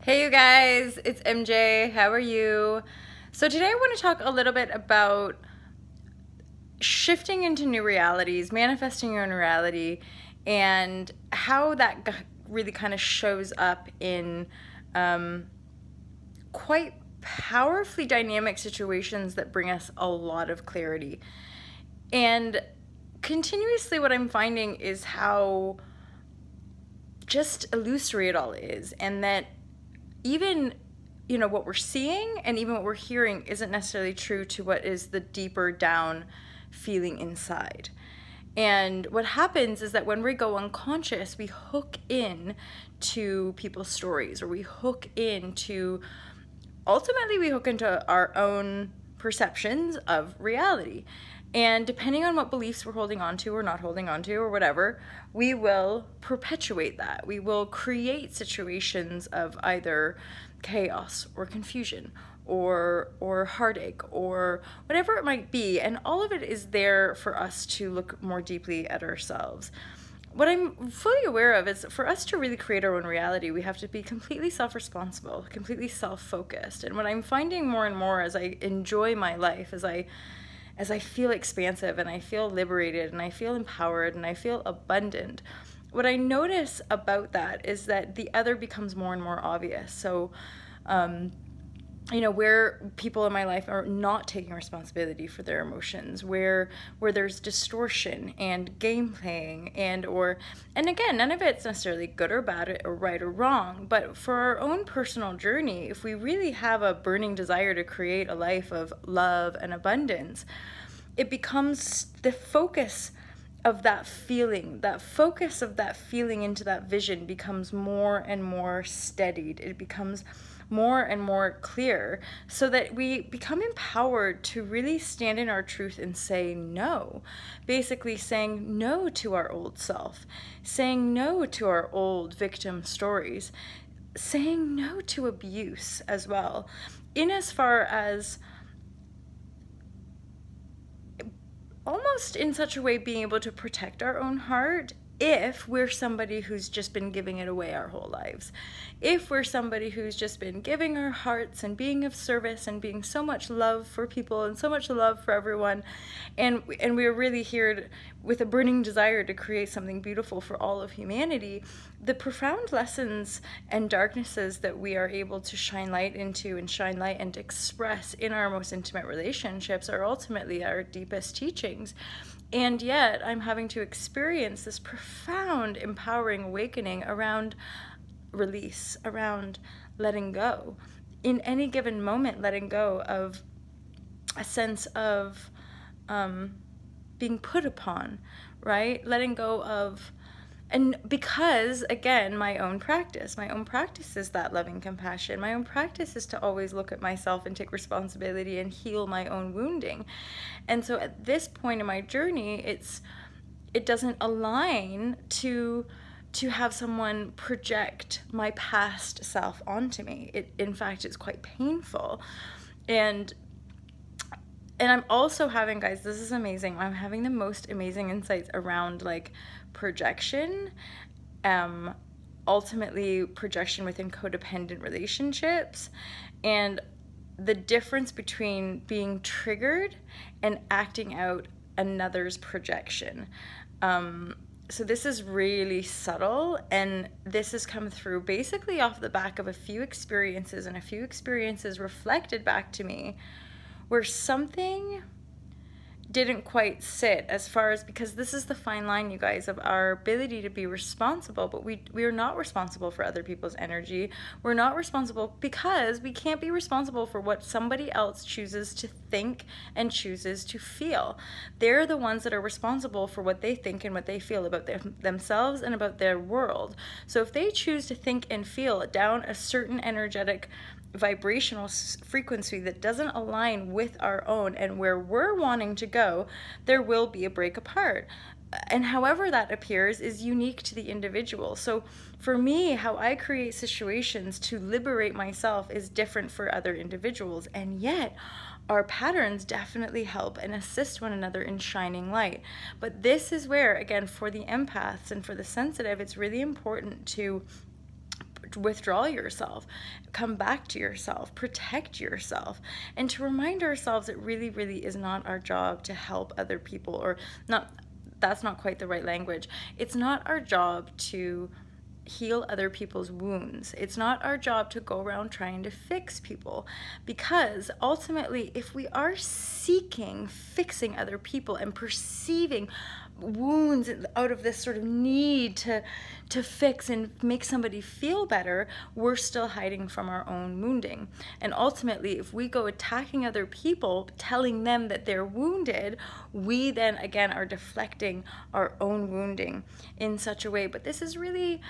Hey you guys, it's MJ. How are you? So today I want to talk a little bit about shifting into new realities, manifesting your own reality, and how that really kind of shows up in um, quite powerfully dynamic situations that bring us a lot of clarity. And continuously, what I'm finding is how just illusory it all is, and that even what we're seeing and even what we're hearing isn't necessarily true to what is the deeper down feeling inside. And what happens is that when we go unconscious, we hook in to people's stories, or we hook into, ultimately we hook into our own perceptions of reality. And depending on what beliefs we're holding on to or not holding on to or whatever, we will perpetuate that. We will create situations of either chaos or confusion or heartache or whatever it might be. And all of it is there for us to look more deeply at ourselves. What I'm fully aware of is for us to really create our own reality, we have to be completely self-responsible, completely self-focused. And what I'm finding more and more as I enjoy my life, as I feel expansive and I feel liberated and I feel empowered and I feel abundant, what I notice about that is that the other becomes more and more obvious. So, where people in my life are not taking responsibility for their emotions, where there's distortion and game playing and again, none of it's necessarily good or bad or right or wrong, but for our own personal journey, if we really have a burning desire to create a life of love and abundance, it becomes the focus of that feeling into that vision becomes more and more steadied. It becomes more and more clear, so that we become empowered to really stand in our truth and say no. Basically saying no to our old self, saying no to our old victim stories, saying no to abuse as well, in as far as almost in such a way being able to protect our own heart if we're somebody who's just been giving it away our whole lives. If we're somebody who's just been giving our hearts and being of service and being so much love for people and so much love for everyone, and we're really here with a burning desire to create something beautiful for all of humanity, the profound lessons and darknesses that we are able to shine light into and shine light and express in our most intimate relationships are ultimately our deepest teachings. And yet I'm having to experience this profound, empowering awakening around release, around letting go. In any given moment, letting go of a sense of being put upon, right? Letting go of, and because, again, my own practice is that loving compassion. My own practice is to always look at myself and take responsibility and heal my own wounding. And so at this point in my journey, it doesn't align to have someone project my past self onto me. In fact, it's quite painful. And I'm also having, guys, this is amazing, I'm having the most amazing insights around like projection, ultimately projection within codependent relationships, and the difference between being triggered and acting out another's projection. So this is really subtle, and this has come through basically off the back of a few experiences, and a few experiences reflected back to me where something didn't quite sit, as far as, because this is the fine line, you guys, of our ability to be responsible, but we are not responsible for other people's energy. We're not responsible because we can't be responsible for what somebody else chooses to think and chooses to feel. They're the ones that are responsible for what they think and what they feel about themselves and about their world. So if they choose to think and feel down a certain energetic vibrational frequency that doesn't align with our own and where we're wanting to go, there will be a break apart. And however that appears is unique to the individual. So for me, how I create situations to liberate myself is different for other individuals, and yet our patterns definitely help and assist one another in shining light. But this is where, again, for the empaths and for the sensitive, it's really important to withdraw yourself, come back to yourself, protect yourself, and to remind ourselves it really, really is not our job to help other people, or not, that's not quite the right language. It's not our job to heal other people's wounds. It's not our job to go around trying to fix people, because ultimately, if we are seeking fixing other people and perceiving wounds out of this sort of need to fix and make somebody feel better, we're still hiding from our own wounding. And ultimately, if we go attacking other people, telling them that they're wounded, we then again are deflecting our own wounding in such a way. But this is really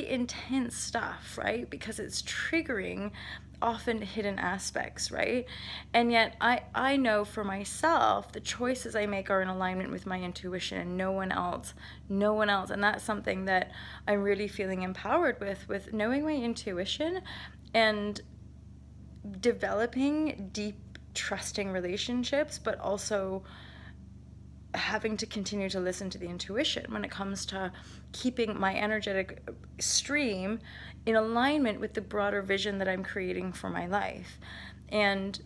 intense stuff, right? Because it's triggering often hidden aspects, right? And yet I know for myself, the choices I make are in alignment with my intuition and no one else. And that's something that I'm really feeling empowered with knowing my intuition and developing deep, trusting relationships, but also having to continue to listen to the intuition when it comes to keeping my energetic stream in alignment with the broader vision that I'm creating for my life. And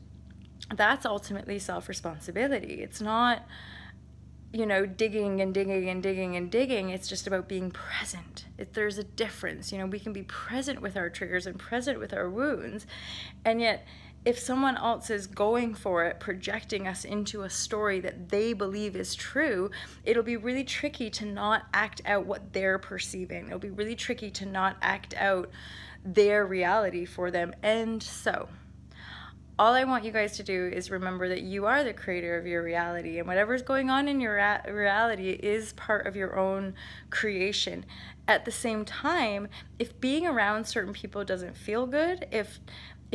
that's ultimately self-responsibility. It's not, digging and digging and digging and digging. It's just about being present. There's a difference. We can be present with our triggers and present with our wounds, and yet if someone else is going for it, projecting us into a story that they believe is true, it'll be really tricky to not act out what they're perceiving. It'll be really tricky to not act out their reality for them. And so, all I want you guys to do is remember that you are the creator of your reality, and whatever's going on in your reality is part of your own creation. At the same time, if being around certain people doesn't feel good, if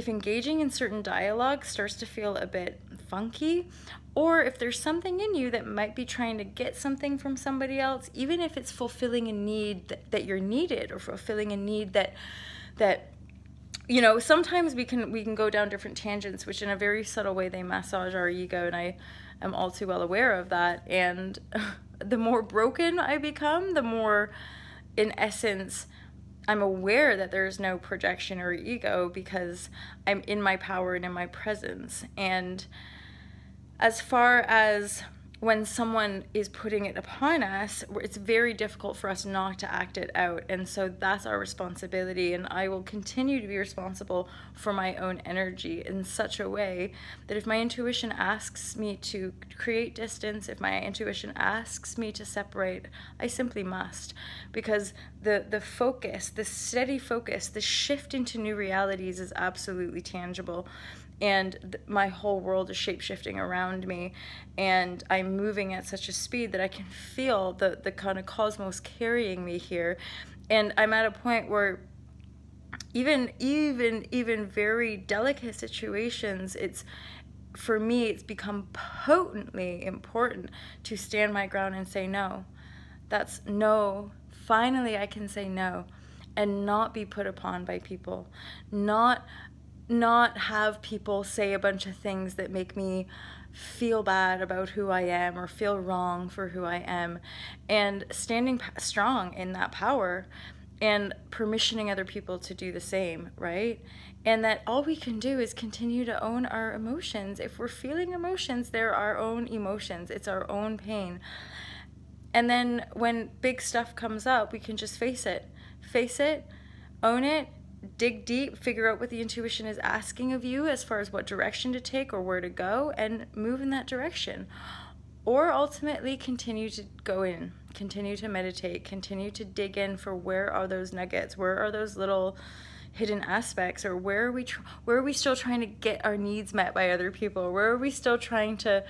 engaging in certain dialogue starts to feel a bit funky, or if there's something in you that might be trying to get something from somebody else, even if it's fulfilling a need that you're needed, or fulfilling a need that sometimes we can go down different tangents, which in a very subtle way they massage our ego, and I am all too well aware of that. And the more broken I become, the more, in essence, I'm aware that there's no projection or ego, because I'm in my power and in my presence. And as far as when someone is putting it upon us, it's very difficult for us not to act it out. And so that's our responsibility. And I will continue to be responsible for my own energy in such a way that if my intuition asks me to create distance, if my intuition asks me to separate, I simply must. Because the focus, the steady focus, the shift into new realities is absolutely tangible. And my whole world is shape-shifting around me, and I'm moving at such a speed that I can feel the kind of cosmos carrying me here. And I'm at a point where even very delicate situations, for me it's become potently important to stand my ground and say no. That's no. Finally I can say no and not be put upon by people, not have people say a bunch of things that make me feel bad about who I am or feel wrong for who I am, and standing strong in that power and permissioning other people to do the same, right? And that all we can do is continue to own our emotions. If we're feeling emotions, they're our own emotions. It's our own pain. And then when big stuff comes up, we can just face it, own it, dig deep, figure out what the intuition is asking of you as far as what direction to take or where to go, and move in that direction. Or ultimately continue to go in, continue to meditate, continue to dig in for where are those nuggets, where are those little hidden aspects, or where are we still trying to get our needs met by other people, where are we still trying to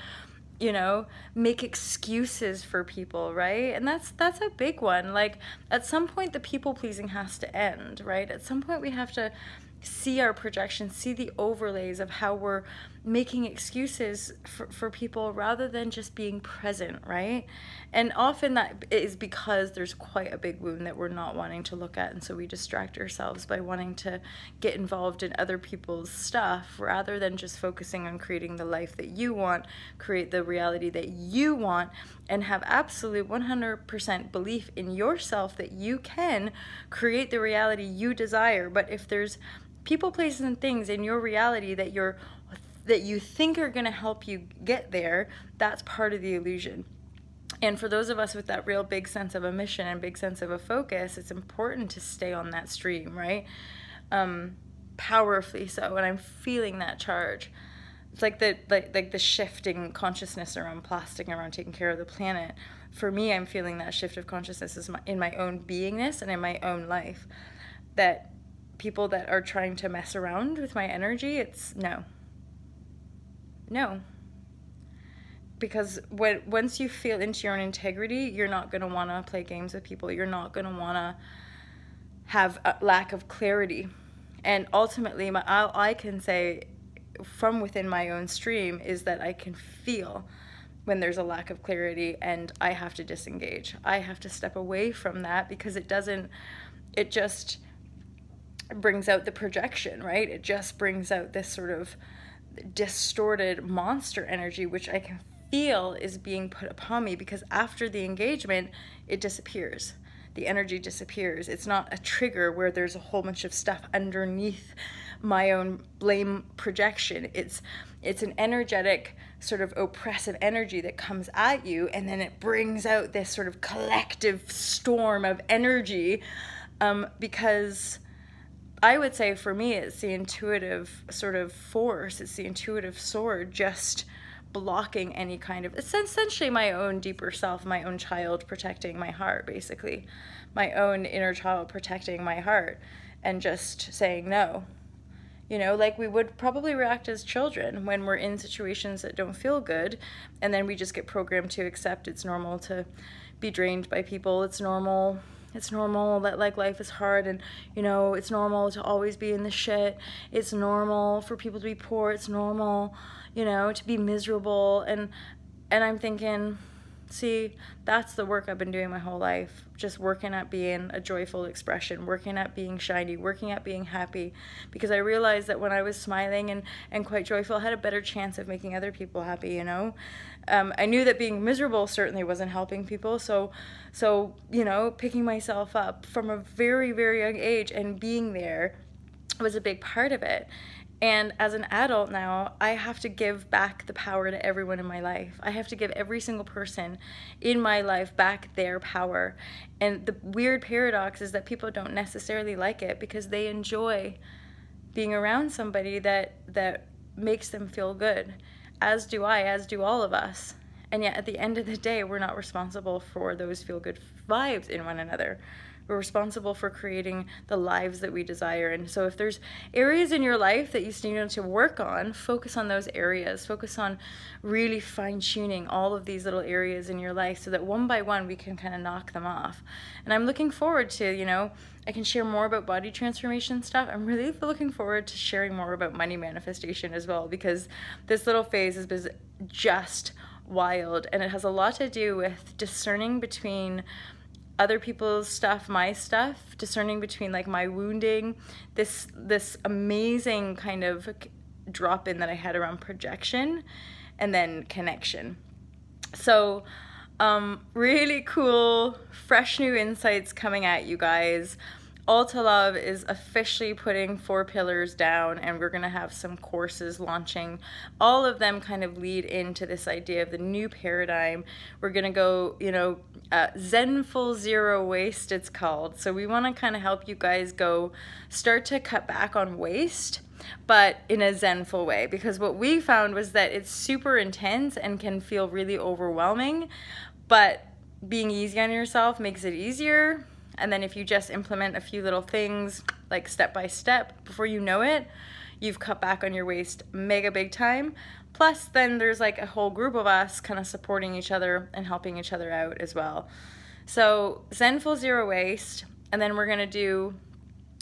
make excuses for people, right? And that's a big one. Like, at some point the people pleasing has to end, right? At some point we have to see our projections, see the overlays of how we're making excuses for people rather than just being present, right? And often that is because there's quite a big wound that we're not wanting to look at, and so we distract ourselves by wanting to get involved in other people's stuff rather than just focusing on creating the life that you want, create the reality that you want, and have absolute 100% belief in yourself that you can create the reality you desire. But if there's people, places, and things in your reality that you think are going to help you get there, that's part of the illusion. And for those of us with that real big sense of a mission and big sense of a focus, it's important to stay on that stream, right? Powerfully so. And I'm feeling that charge. It's like the shifting consciousness around plastic, around taking care of the planet. For me, I'm feeling that shift of consciousness in my own beingness and in my own life. That people that are trying to mess around with my energy, it's no. Because once you feel into your own integrity, you're not going to want to play games with people. You're not going to want to have a lack of clarity. And ultimately, I can say from within my own stream is that I can feel when there's a lack of clarity, and I have to disengage. I have to step away from that because it just brings out the projection, right? It just brings out this sort of distorted monster energy, which I can feel is being put upon me, because after the engagement, it disappears. The energy disappears. It's not a trigger where there's a whole bunch of stuff underneath my own blame projection. It's an energetic sort of oppressive energy that comes at you, and then it brings out this sort of collective storm of energy, because I would say for me, it's the intuitive sort of force, it's the intuitive sword just blocking any kind of, it's essentially my own deeper self, my own child protecting my heart, basically. My own inner child protecting my heart and just saying no. You know, like we would probably react as children when we're in situations that don't feel good, and then we just get programmed to accept it's normal to be drained by people, it's normal that like life is hard, and you know, it's normal to always be in the shit, it's normal for people to be poor, it's normal, you know, to be miserable. And I'm thinking, see, that's the work I've been doing my whole life, just working at being a joyful expression, working at being shiny, working at being happy, because I realized that when I was smiling and quite joyful, I had a better chance of making other people happy, you know. I knew that being miserable certainly wasn't helping people, so you know, picking myself up from a very, very young age and being there was a big part of it. And as an adult now, I have to give back the power to everyone in my life. I have to give every single person in my life back their power. And the weird paradox is that people don't necessarily like it because they enjoy being around somebody that makes them feel good, as do I, as do all of us. And yet at the end of the day, we're not responsible for those feel-good vibes in one another. We're responsible for creating the lives that we desire. And so if there's areas in your life that you still need to work on, focus on those areas. Focus on really fine-tuning all of these little areas in your life so that one by one we can kind of knock them off. And I'm looking forward to, you know, I can share more about body transformation stuff. I'm really looking forward to sharing more about money manifestation as well, because this little phase has been just wild, and it has a lot to do with discerning between other people's stuff, my stuff, discerning between like my wounding, this amazing kind of drop-in that I had around projection, and then connection. So really cool, fresh new insights coming at you guys. All to Love is officially putting 4 pillars down, and we're gonna have some courses launching. All of them kind of lead into this idea of the new paradigm. We're gonna go, you know, Zenful Zero Waste, it's called. So we wanna kind of help you guys start to cut back on waste, but in a zenful way, because what we found was that it's super intense and can feel really overwhelming, but being easy on yourself makes it easier. And then if you just implement a few little things, like step by step, before you know it, you've cut back on your waste mega big time. Plus then there's like a whole group of us kind of supporting each other and helping each other out as well. So Zenful Zero Waste, and then we're gonna do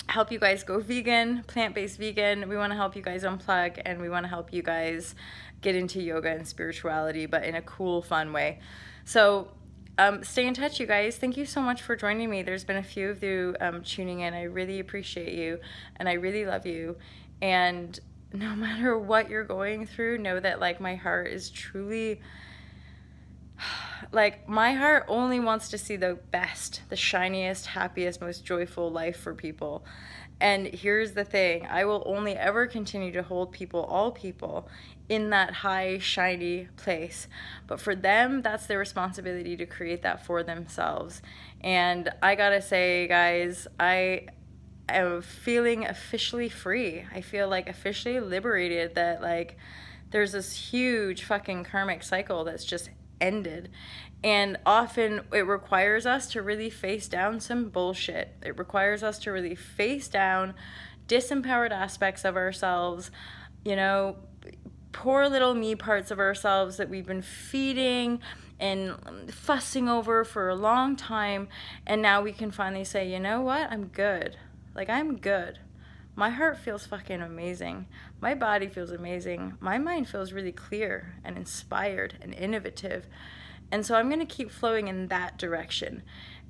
help you guys go vegan, plant-based vegan. We want to help you guys unplug, and we want to help you guys get into yoga and spirituality, but in a cool, fun way. So stay in touch, you guys. Thank you so much for joining me. There's been a few of you tuning in. I really appreciate you, and I really love you. And no matter what you're going through, know that like my heart is truly, like my heart only wants to see the best, the shiniest, happiest, most joyful life for people. And here's the thing, I will only ever continue to hold people, all people, in that high, shiny place. But for them, that's their responsibility to create that for themselves. And I gotta say, guys, I am feeling officially free. I feel like officially liberated, that like there's this huge fucking karmic cycle that's just ended. And often it requires us to really face down some bullshit. It requires us to really face down disempowered aspects of ourselves, you know, poor little me parts of ourselves that we've been feeding and fussing over for a long time. And now we can finally say, you know what, I'm good. Like, I'm good. My heart feels fucking amazing. My body feels amazing. My mind feels really clear and inspired and innovative. And so I'm going to keep flowing in that direction.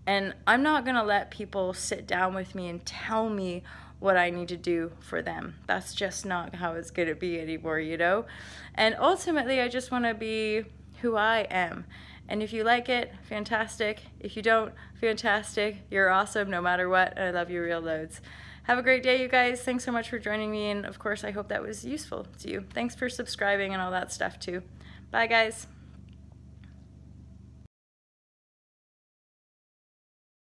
And I'm not going to let people sit down with me and tell me what I need to do for them. That's just not how it's going to be anymore, you know? And ultimately, I just want to be who I am. And if you like it, fantastic. If you don't, fantastic. You're awesome no matter what. And I love you real loads. Have a great day, you guys. Thanks so much for joining me. And of course, I hope that was useful to you. Thanks for subscribing and all that stuff too. Bye, guys.